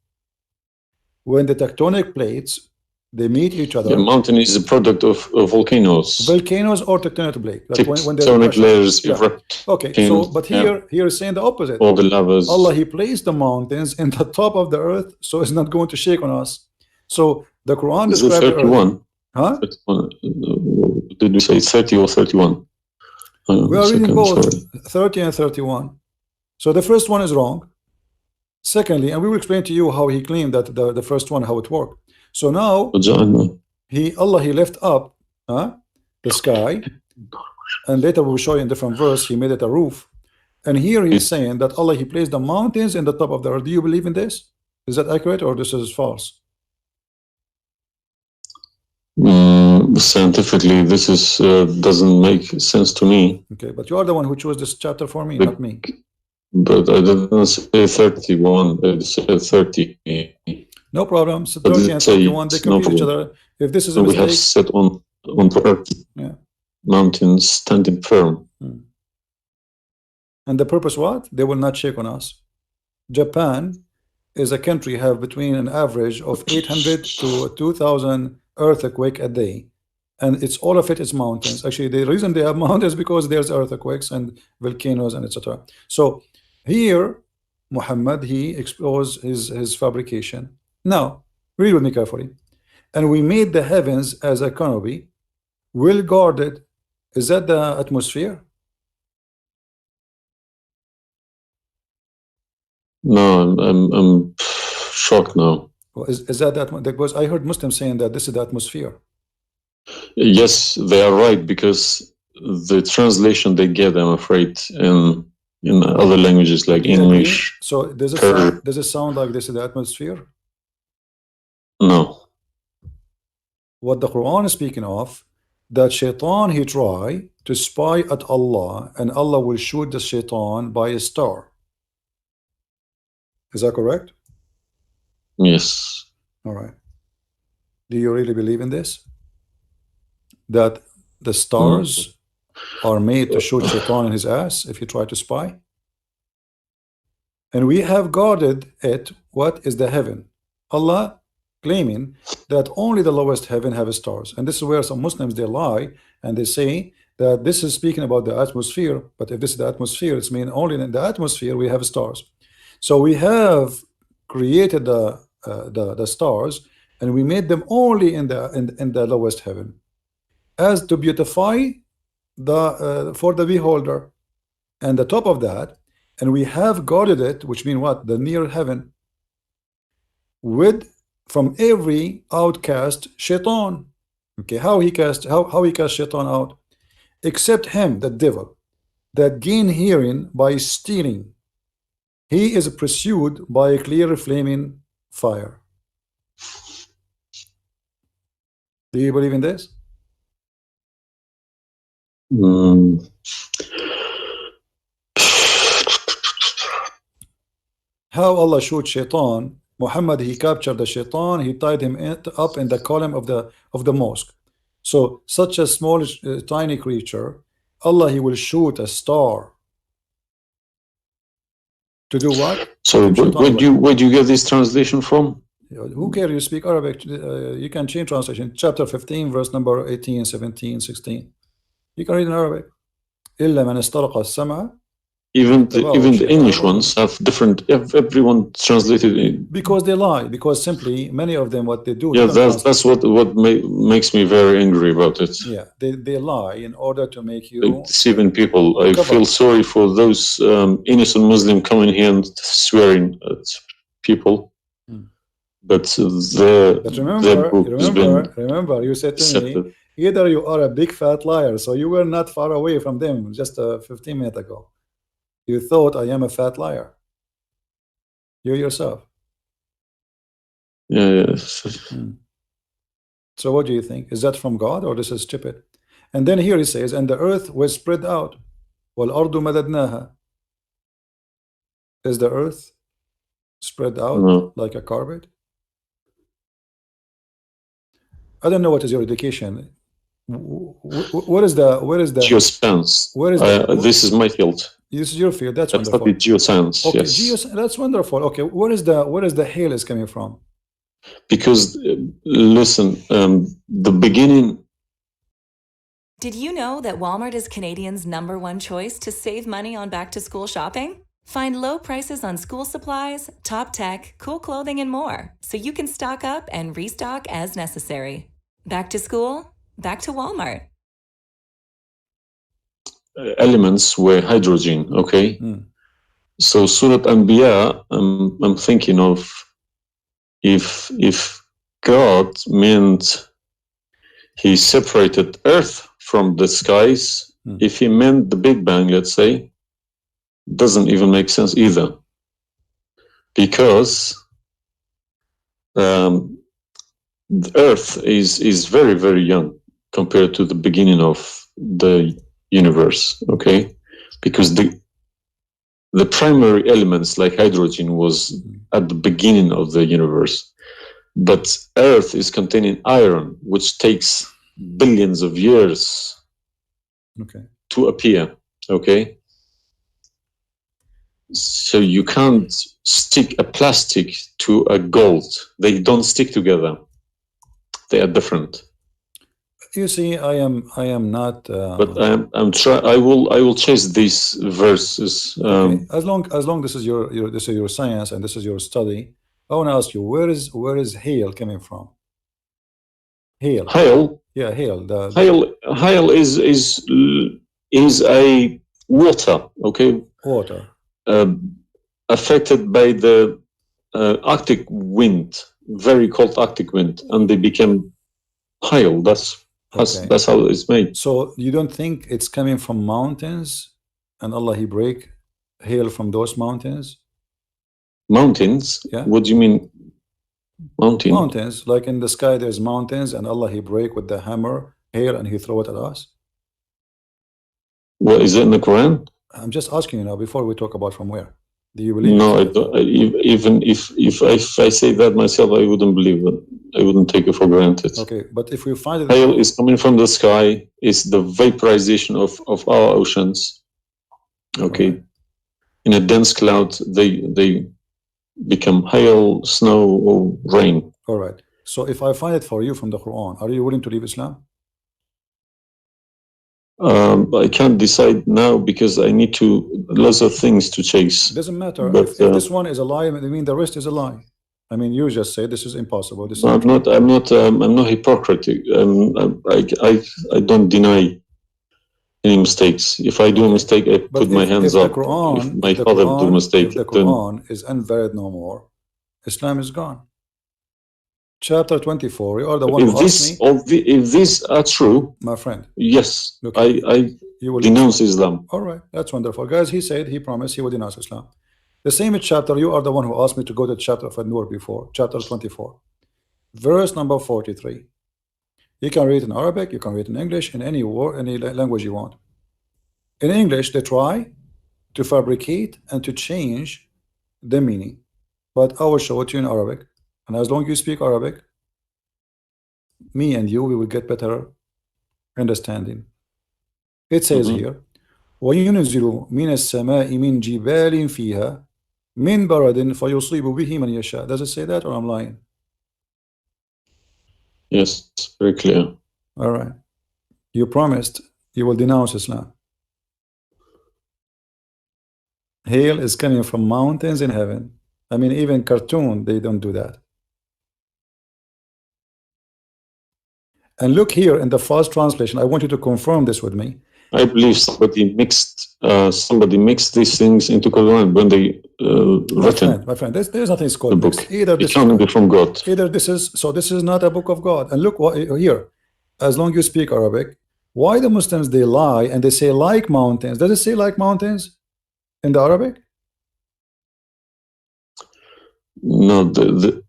When the tectonic plates, they meet each other. The mountain is a product of volcanoes. Volcanoes or tectonic plate. Like when tectonic layers. Yeah. Okay, so but here is saying the opposite. All the lavas. Allah, he placed the mountains in the top of the earth, so it's not going to shake on us. So the Quran describes 31. Huh? 31. Did we say 30 or 31? We are reading both 30 and 31. So the first one is wrong. Secondly, and we will explain to you how he claimed that the first one, how it worked. So now Allah he left up the sky, and later we will show you in different verse he made it a roof. And here he's saying that Allah, he placed the mountains in the top of the earth. Do you believe in this? Is that accurate or this is false? Scientifically, this is doesn't make sense to me. Okay, but you are the one who chose this chapter for me, not me. But I didn't say 31. I said 30. No problem. So 30 and 31, they complete each other. If this is a mistake, we have set on the earth, mountains standing firm. And the purpose what? They will not shake on us. Japan is a country have between an average of 800 to 2,000 earthquake a day, and it's all of it is mountains. Actually, the reason they have mountains is because there's earthquakes and volcanoes and etc. So here Muhammad, he exposed his fabrication. Now read with me carefully. And we made the heavens as a canopy, well guarded. Is that the atmosphere? No, I'm shocked now. Well, is that because I heard Muslims saying that this is the atmosphere? Yes, they are right, because the translation they get, I'm afraid, in other languages like English. So does it sound like this is the atmosphere? No. What the Quran is speaking of, that shaitan he try to spy at Allah, and Allah will shoot the shaitan by a star. Is that correct? Yes. All right. Do you really believe in this? That the stars are made to shoot shaitan in his ass if you try to spy? And we have guarded it. What is the heaven? Allah claiming that only the lowest heaven have stars. And this is where some Muslims, they lie and they say that this is speaking about the atmosphere. But if this is the atmosphere, it's mean only in the atmosphere we have stars. So we have created the stars, and we made them only in the lowest heaven, as to beautify for the beholder, and the top of that, and we have guarded it, which means what? The near heaven, with from every outcast shaitan. Okay, how he cast shaitan out? Except him, the devil, that gain hearing by stealing. He is pursued by a clear flaming fire. Do you believe in this? How Allah shoot shaitan? Muhammad, he captured the shaitan, he tied him up in the column of the mosque. So such a small tiny creature, Allah, he will shoot a star to do what? So where do you get this translation from? Who cares? You speak Arabic, you can change translation. Chapter 15, verse number 18, 17, 16. You can read in Arabic. إلا من استرق السمع. Even the English ones have different. Everyone translated it because they lie. Because simply many of them, what they do. Yeah, that's what makes me very angry about it. Yeah, they lie in order to make you deceiving people. I feel sorry for those innocent Muslim coming here and swearing at people. But remember, you said to me, either you are a big fat liar, so you were not far away from them just 15 minutes ago. You thought I am a fat liar. You yourself. Yeah. So what do you think? Is that from God or this is stupid? And then here he says, and the earth was spread out. وَالْأَرْضُ مَدَدْنَاهَا. Is the earth spread out like a carpet? I don't know what is your education. Where is the geoscience? This is my field. This is your field. That's wonderful. I studied geoscience. Okay, yes. That's wonderful. Okay, where is the hail is coming from? Because listen, the beginning. Did you know that Walmart is Canadians' #1 choice to save money on back-to-school shopping? Find low prices on school supplies, top tech, cool clothing, and more, so you can stock up and restock as necessary. Back to school, back to Walmart. Elements were hydrogen, okay? So Surat Anbiya, I'm thinking of if God meant he separated earth from the skies, if he meant the Big Bang, let's say, doesn't even make sense either. Because the earth is very, very young compared to the beginning of the universe, okay? Because the primary elements like hydrogen was at the beginning of the universe, but earth is containing iron, which takes billions of years to appear, okay? So you can't stick a plastic to a gold. They don't stick together. They are different. You see, I am not. But I will chase these verses. Okay. As long this is your science and this is your study, I want to ask you, where is hail coming from? Hail. Hail. Yeah, hail. Hail is a water. Okay. Water. Affected by the Arctic wind, very cold Arctic wind, and they became hail. That's how it's made. So you don't think it's coming from mountains, and Allah he break hail from those mountains? Mountains? Yeah. What do you mean? Mountains, like in the sky, there's mountains, and Allah he break with the hammer hail, and he throw it at us. What is it in the Quran? I'm just asking you now before we talk about from where. Do you believe? No, I don't. Even if I say that myself, I wouldn't believe it. I wouldn't take it for granted. Okay, but if we find it, hail is coming from the sky. It's the vaporization of our oceans. Okay, right. In a dense cloud, they become hail, snow, or rain. All right. So if I find it for you from the Quran, are you willing to leave Islam? I can't decide now because I need lots of things to chase. Doesn't matter. But, if this one is a lie, I mean the rest is a lie. I mean, you just say this is impossible. This I'm not hypocritic. I don't deny any mistakes. If I do a mistake, I put my hands up. If my father do a mistake, if the Quran is unvalid no more, Islam is gone. Chapter 24. You are the one who asked me. If these are true, my friend. Yes, look, I denounce Islam. All right, that's wonderful, guys. He promised he would denounce Islam. The same chapter. You are the one who asked me to go to the chapter of An-Nur before. Chapter 24, verse number 43. You can read in Arabic, you can read in English, in any word, any language you want. In English, they try to fabricate and to change the meaning, but I will show it to you in Arabic. And as long as you speak Arabic, me and you, we will get better understanding. It says here, وَيُنْزِلُ مِنَ السَّمَاءِ مِنْ جِبَالٍ فِيهَا مِنْ بَرَدٍ فَيُصِيبُ بِهِ مَنْ يَشَاءُ. Does it say that, or I'm lying? Yes, it's very clear. All right. You promised you will denounce Islam. Hail is coming from mountains in heaven. I mean, even cartoon, they don't do that. And look here in the first translation. I want you to confirm this with me. I believe somebody mixed these things into Quran when they written. My friend, there's nothing called book. Either this is from God. Either this is not a book of God. And look what here. As long as you speak Arabic, why the Muslims they lie and they say like mountains? Does it say like mountains in the Arabic? No,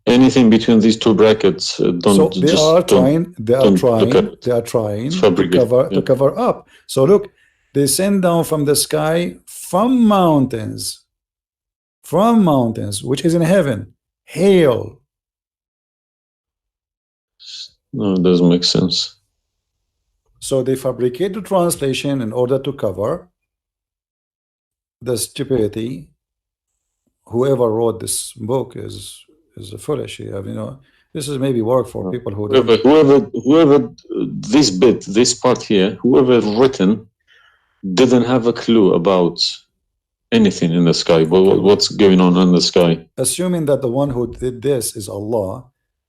anything between these two brackets don't. So they are trying to cover up. So look, they send down from the sky from mountains, which is in heaven, hail. No, it doesn't make sense. So they fabricate the translation in order to cover the stupidity. Whoever wrote this book is foolish. You know, this is maybe work for people who whoever this part here, whoever written didn't have a clue about anything in the sky. What's going on in the sky? Assuming that the one who did this is Allah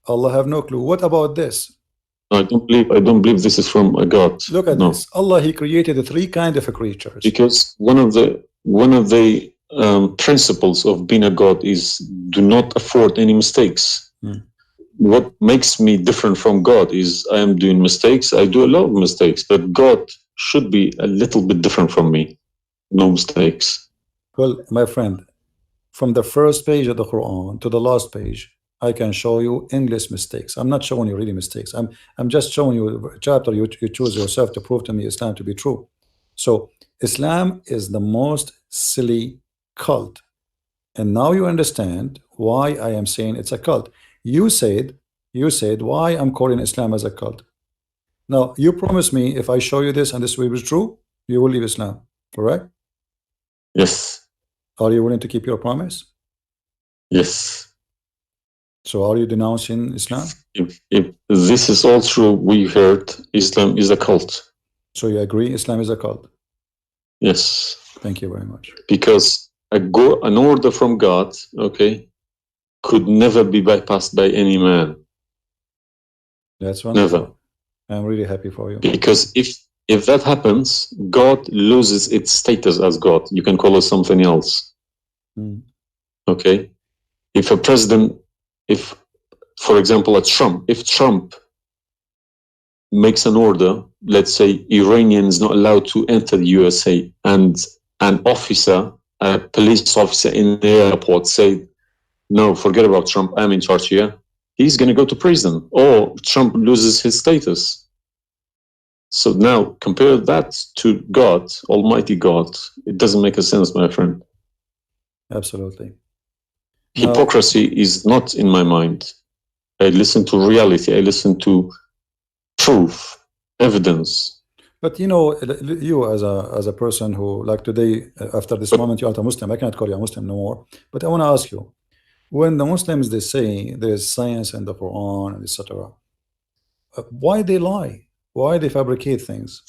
have no clue. What about this? I don't believe this is from a God. Look at this. Allah, He created three kinds of creatures. Because one of the principles of being a God is do not afford any mistakes. What makes me different from God is I am doing mistakes. I do a lot of mistakes, but God should be a little bit different from me. No mistakes. Well, my friend, from the first page of the Quran to the last page, I can show you endless mistakes. I'm not showing you really mistakes. I'm just showing you a chapter you choose yourself to prove to me Islam to be true. So Islam is the most silly cult, and now you understand why I am saying it's a cult. You said why I'm calling Islam as a cult. Now you promise me if I show you this and this will be true, you will leave Islam, correct? Yes. Are you willing to keep your promise? Yes. So are you denouncing Islam? If this is all true, we heard Islam is a cult. So you agree Islam is a cult? Yes. Thank you very much. Because an order from God, okay, could never be bypassed by any man. That's wonderful. Never. I'm really happy for you. Because if that happens, God loses its status as God. You can call it something else. Okay? If a president, for example, if Trump makes an order, let's say Iranian is not allowed to enter the USA, and an officer, a police officer in the airport say, no, forget about Trump, I'm in charge here, he's going to go to prison, or Trump loses his status. So now compare that to God, Almighty God. It doesn't make a sense, my friend. Absolutely. Hypocrisy is not in my mind. I listen to reality. I listen to proof, evidence. But you know, you as a person who, like today, after this moment, you are a Muslim. I cannot call you a Muslim no more. But I want to ask you, when the Muslims they say there's science in the Quran, etc., why they lie? Why they fabricate things?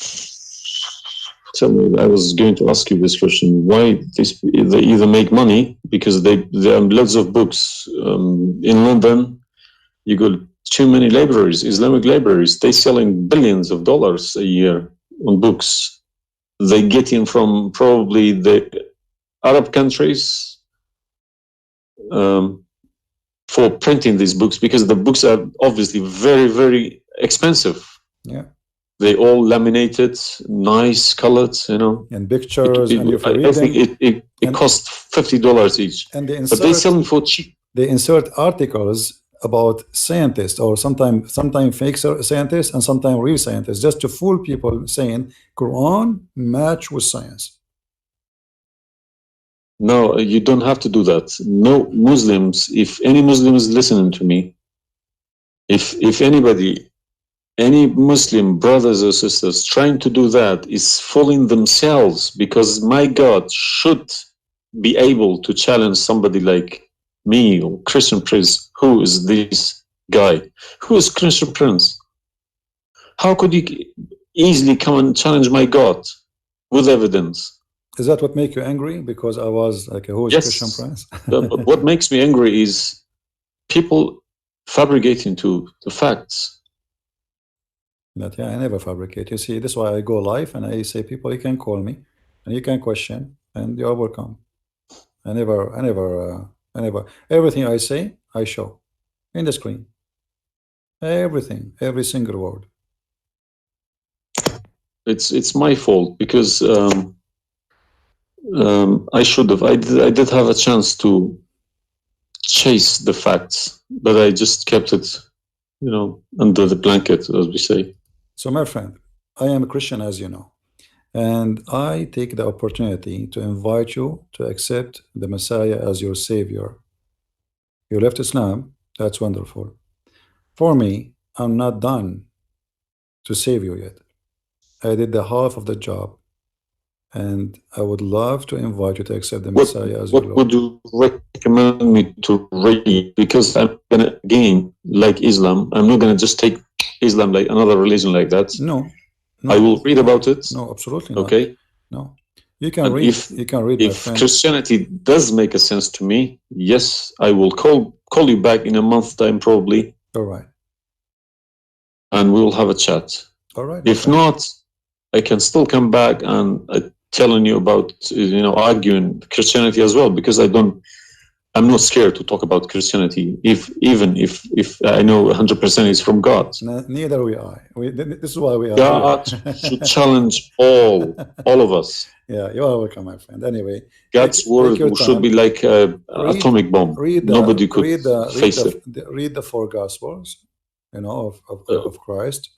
Tell me, I was going to ask you this question. Why they either make money because there are lots of books in London. You got too many libraries, Islamic libraries. They selling billions of dollars a year on books. they get in from probably the Arab countries for printing these books, because the books are obviously very, very expensive. Yeah. They all laminated, nice colored, you know. And pictures, and if you read I think them, it costs $50 each. and But they sell them for cheap. they insert articles about scientists, or sometimes fake scientists and sometimes real scientists, just to fool people, saying Quran match with science. No, you don't have to do that. No Muslims, if any Muslim is listening to me, if anybody, any Muslim brothers or sisters trying to do that is fooling themselves, because my God should be able to challenge somebody like me or Christian Prince. Who is this guy? Who is Christian Prince? How could you easily come and challenge my God with evidence? Is that what make you angry? Because I was like, who is Yes. Christian Prince? But what makes me angry is people fabricating to the facts. But yeah, I never fabricate. You see, this is why I go live and I say, people, you can call me and you can question, and you are welcome. I never, everything I say, I show in the screen. Everything, every single word. It's my fault, because I should have. I did have a chance to chase the facts, but I just kept it, you know, under the blanket, as we say. So, my friend, I am a Christian, as you know, and I take the opportunity to invite you to accept the Messiah as your Savior. You left Islam, that's wonderful. For me, I'm not done to save you yet. I did the half of the job, and I would love to invite you to accept the Messiah as your What Lord. would you recommend me to read? Because I'm gonna, again, like Islam, I'm not gonna just take Islam like another religion like that. No, I will read about it. No, absolutely not. Okay. No, you can And read. You can read, my if friend. Christianity does make a sense to me, yes, I will call you back in a month's time, probably, All right. and we will have a chat. All right. my If friend. not, I can still come back and telling you about, you know, arguing Christianity as well, because I'm not scared to talk about Christianity, even if I know 100% is from God. Neither we are. This is why we are God here. should challenge all of us. Yeah, you are welcome, my friend. Anyway, God's word your should time. be like an atomic bomb. Nobody could face it. Read the four Gospels, you know, of Christ,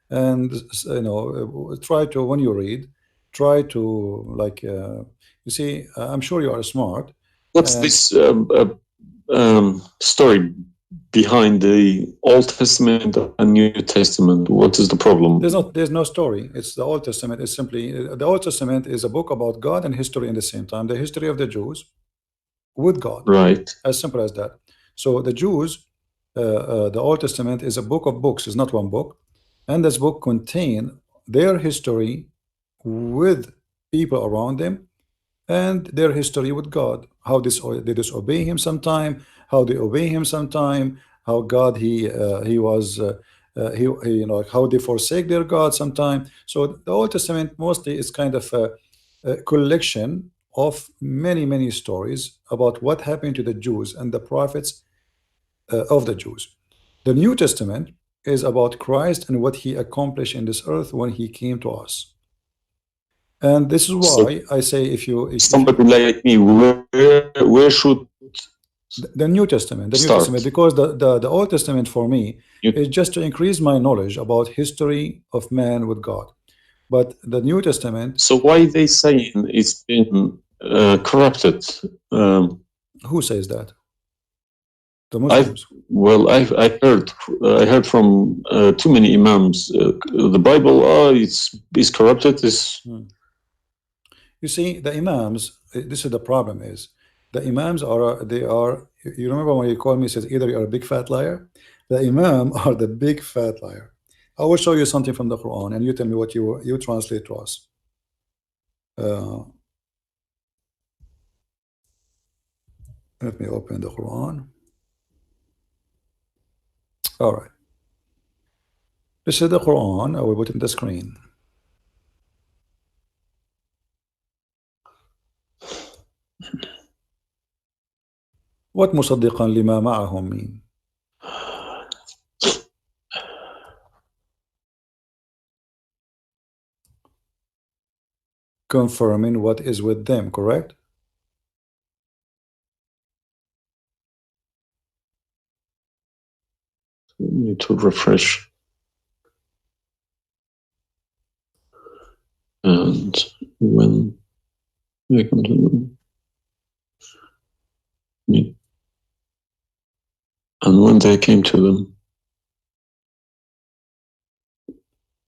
and you know, try to, when you read, try to, like, you see, I'm sure you are smart. What's this story behind the Old Testament and New Testament? What is the problem? There's no story. It's the Old Testament. It's simply, the Old Testament is a book about God and history in the same time. The history of the Jews with God. Right. As simple as that. So the Jews, the Old Testament is a book of books. It's not one book, and this book contains their history with people around them, and their history with God. How they disobey Him sometime, how they obey Him sometime, how God He was you know, how they forsake their God sometime. So the Old Testament mostly is kind of a collection of many stories about what happened to the Jews and the prophets of the Jews. The New Testament is about Christ and what He accomplished in this earth when He came to us. And this is why I say, if somebody like me, where should the New Testament, New Testament, because the Old Testament for me is just to increase my knowledge about history of man with God. But the New Testament. So why they saying it's been corrupted? Who says that? The Muslims. I heard from too many imams. The Bible, it's corrupted. You see, the imams. This is the problem. Is the imams are you remember when you called me, says either you're a big fat liar. The imam are the big fat liar. I will show you something from the Quran, and you tell me what you translate to us. Let me open the Quran. All right. This is the Quran. I will put it in the screen. What مصدقا لما معهم mean? Confirming what is with them, correct? Need to refresh. And when they come to them, and when they came to them.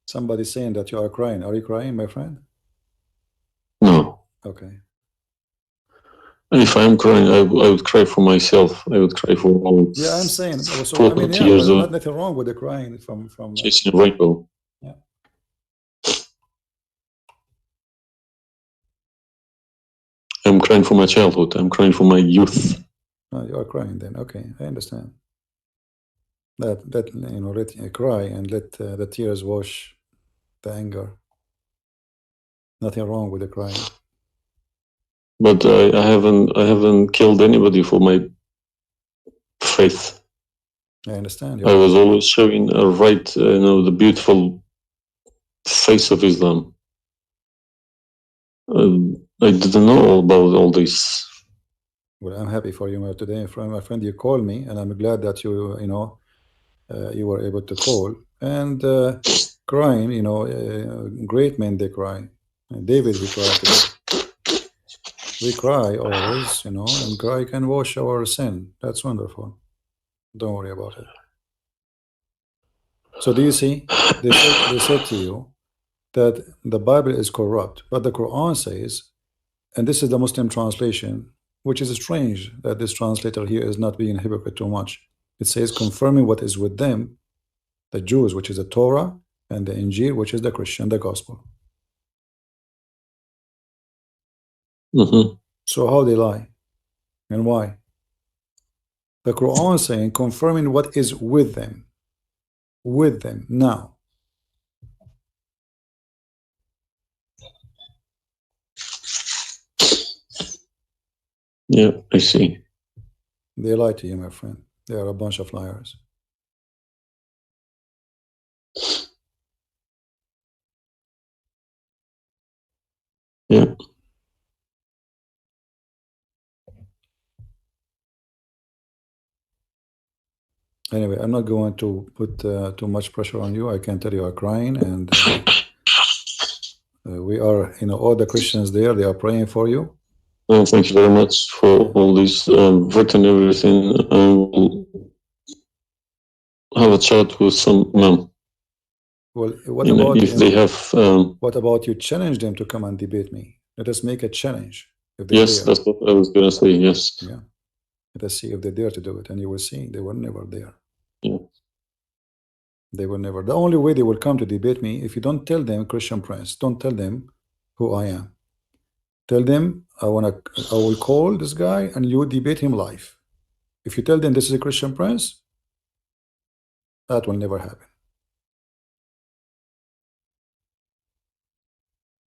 Somebody saying that you are crying. Are you crying, my friend? No. Okay. And if I am crying, I would cry for myself. I would cry for all. Yeah, I'm saying. So, 40 I mean, yeah, years there's of nothing wrong with the crying from chasing a rainbow. Yeah. I'm crying for my childhood. I'm crying for my youth. Oh, you are crying then. Okay, I understand. That you know, let cry and let the tears wash the anger. Nothing wrong with the crying. But I haven't killed anybody for my faith. I understand. I was always showing the beautiful face of Islam. I didn't know about all this. Well, I'm happy for you today, my friend. You called me, and I'm glad that you you were able to call and crying. You know, great men they cry. David, he cried today. We cry always, you know, and cry can wash our sin. That's wonderful. Don't worry about it. So do you see? They said to you that the Bible is corrupt, but the Quran says, and this is the Muslim translation, which is strange that this translator here is not being hypocrite too much. It says, confirming what is with them, the Jews, which is the Torah, and the Injil, which is the Christian, the gospel. So how they lie and why? The Quran is saying, confirming what is with them now. Yeah, I see. They lie to you, my friend. They are a bunch of liars. Yeah. Anyway, I'm not going to put too much pressure on you. I can tell you are crying, and we are, you know, all the Christians there, they are praying for you. Well, thank you very much for all this written everything. I will have a chat with some men. Well, what about if they have? What about you challenge them to come and debate me? Let us make a challenge. If they Yes, dare. that's what I was gonna say. Yes. Yeah. Let us see if they dare to do it, and you will see they were never there. Yeah. They were never. The only way they will come to debate me, if you don't tell them, Christian Prince, don't tell them who I am. Tell them I will call this guy and you debate him live. If you tell them this is a Christian Prince, that will never happen.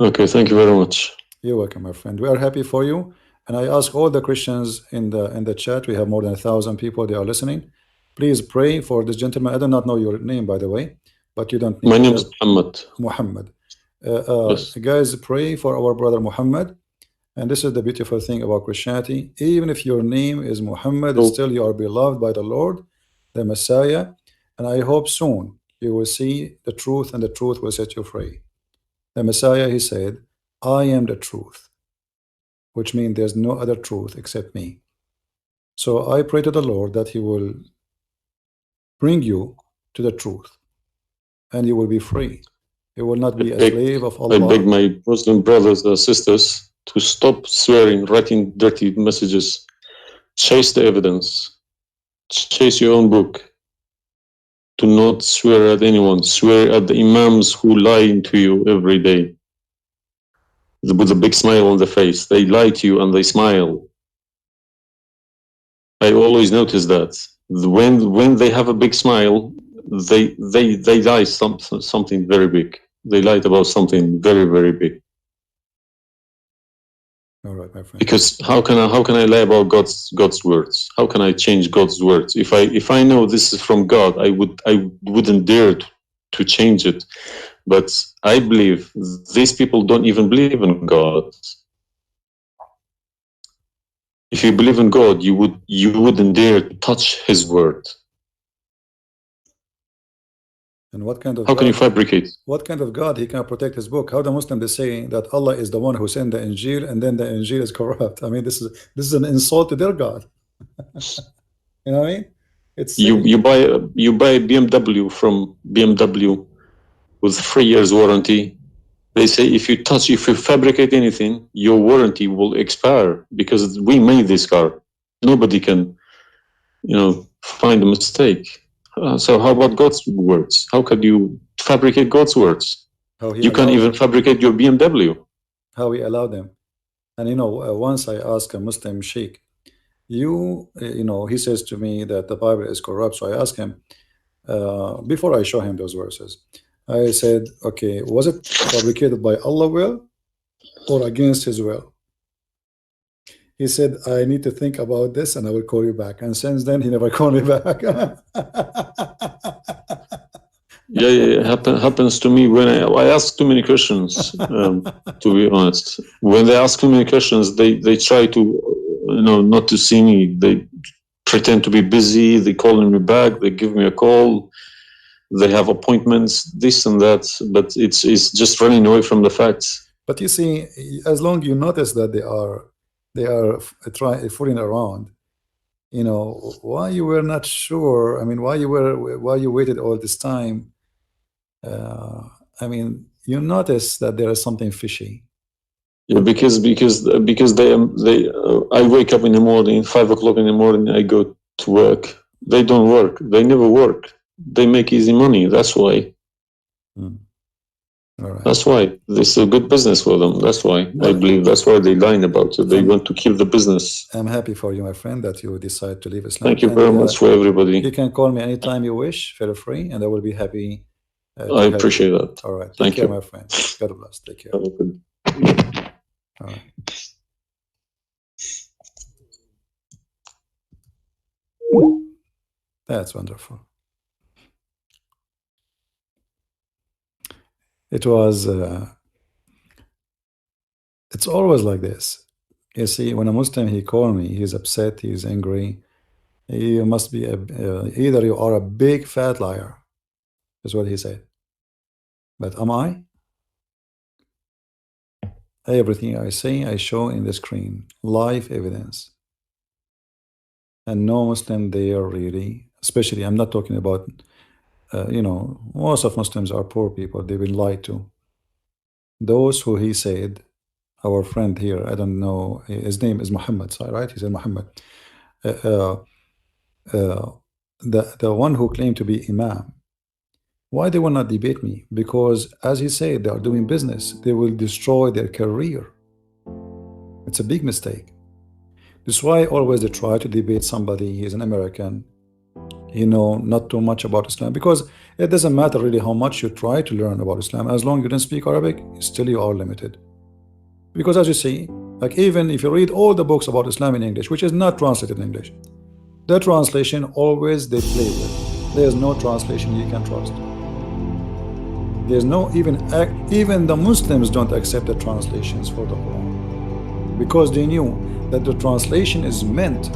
Okay, thank you very much. You're welcome, my friend. We are happy for you. And I ask all the Christians in the chat, we have more than 1,000 people, they are listening. Please pray for this gentleman. I do not know your name, by the way, but you don't need. My name is Muhammad. Muhammad. Yes. Guys, pray for our brother Muhammad. And this is the beautiful thing about Christianity. Even if your name is Muhammad, still you are beloved by the Lord, the Messiah. And I hope soon you will see the truth, and the truth will set you free. The Messiah, he said, I am the truth, which means there's no other truth except me. So I pray to the Lord that he will bring you to the truth, and you will be free. You will not be a slave of Allah. I beg my Muslim brothers and sisters to stop swearing, writing dirty messages. Chase the evidence. Chase your own book. Do not swear at anyone. Swear at the imams who lie to you every day. With a big smile on the face. They lie to you and they smile. I always notice that. When they have a big smile, they lie something very big. They lied about something very, very big. All right, my friend. Because how can I lie about God's words? How can I change God's words? If I know this is from God, I wouldn't dare to change it. But I believe these people don't even believe in God. If you believe in God, you wouldn't dare to touch His word. And what kind of how God, can you fabricate? What kind of God he can protect his book? How the Muslim they say that Allah is the one who sent the Injil, and then the Injil is corrupt. I mean, this is an insult to their God. You know what I mean? It's you buy a BMW from BMW with 3 years warranty. They say if you fabricate anything, your warranty will expire because we made this car. Nobody can, find a mistake. So how about God's words? How can you fabricate God's words? You can't even fabricate your BMW. How he allowed them. And once I asked a Muslim sheikh, he says to me that the Bible is corrupt. So I asked him, before I show him those verses, I said, okay, was it fabricated by Allah's will or against his will? He said, I need to think about this and I will call you back. And since then, he never called me back. Yeah, happens to me when I ask too many questions, to be honest. When they ask too many questions, they try to, not to see me. They pretend to be busy. They call me back. They give me a call. They have appointments, this and that. But it's just running away from the facts. But you see, as long as you notice that they are fooling around, why you were not sure? I mean, why you waited all this time? I mean, you notice that there is something fishy. Yeah, because they I wake up in the morning, 5 o'clock in the morning, I go to work. They don't work. They never work. They make easy money. That's why. All right. That's why this is a good business for them. That's why I believe that's why they lying about it. They want to keep the business. I'm happy for you, my friend, that you decide to leave Islam. Thank you very much for everybody. You can call me anytime you wish. Feel free, and I will be happy. I appreciate that. All right. Thank Take care, you, my friend. God bless. Take care. Have a good. All right. That's wonderful. It was. It's always like this. You see, when a Muslim he called me, he's upset, he's angry. You must be either you are a big fat liar, is what he said. But am I? Everything I say, I show in the screen, live evidence. And no Muslim there really, especially, I'm not talking about, most of Muslims are poor people, they've been lied to. Those who he said, our friend here, I don't know, his name is Muhammad, right? He said Muhammad. The one who claimed to be Imam, why they will not debate me? Because as he said, they are doing business. They will destroy their career. It's a big mistake. That's why always they try to debate somebody. He's an American, not too much about Islam, because it doesn't matter really how much you try to learn about Islam. As long as you don't speak Arabic, still you are limited. Because as you see, like even if you read all the books about Islam in English, which is not translated in English, the translation always they play with. There's no translation you can trust. There's no even the Muslims don't accept the translations for the Quran, because they knew that the translation is meant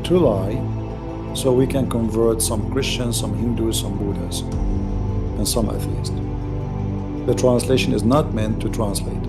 to lie, so we can convert some Christians, some Hindus, some Buddhas, and some atheists. The translation is not meant to translate.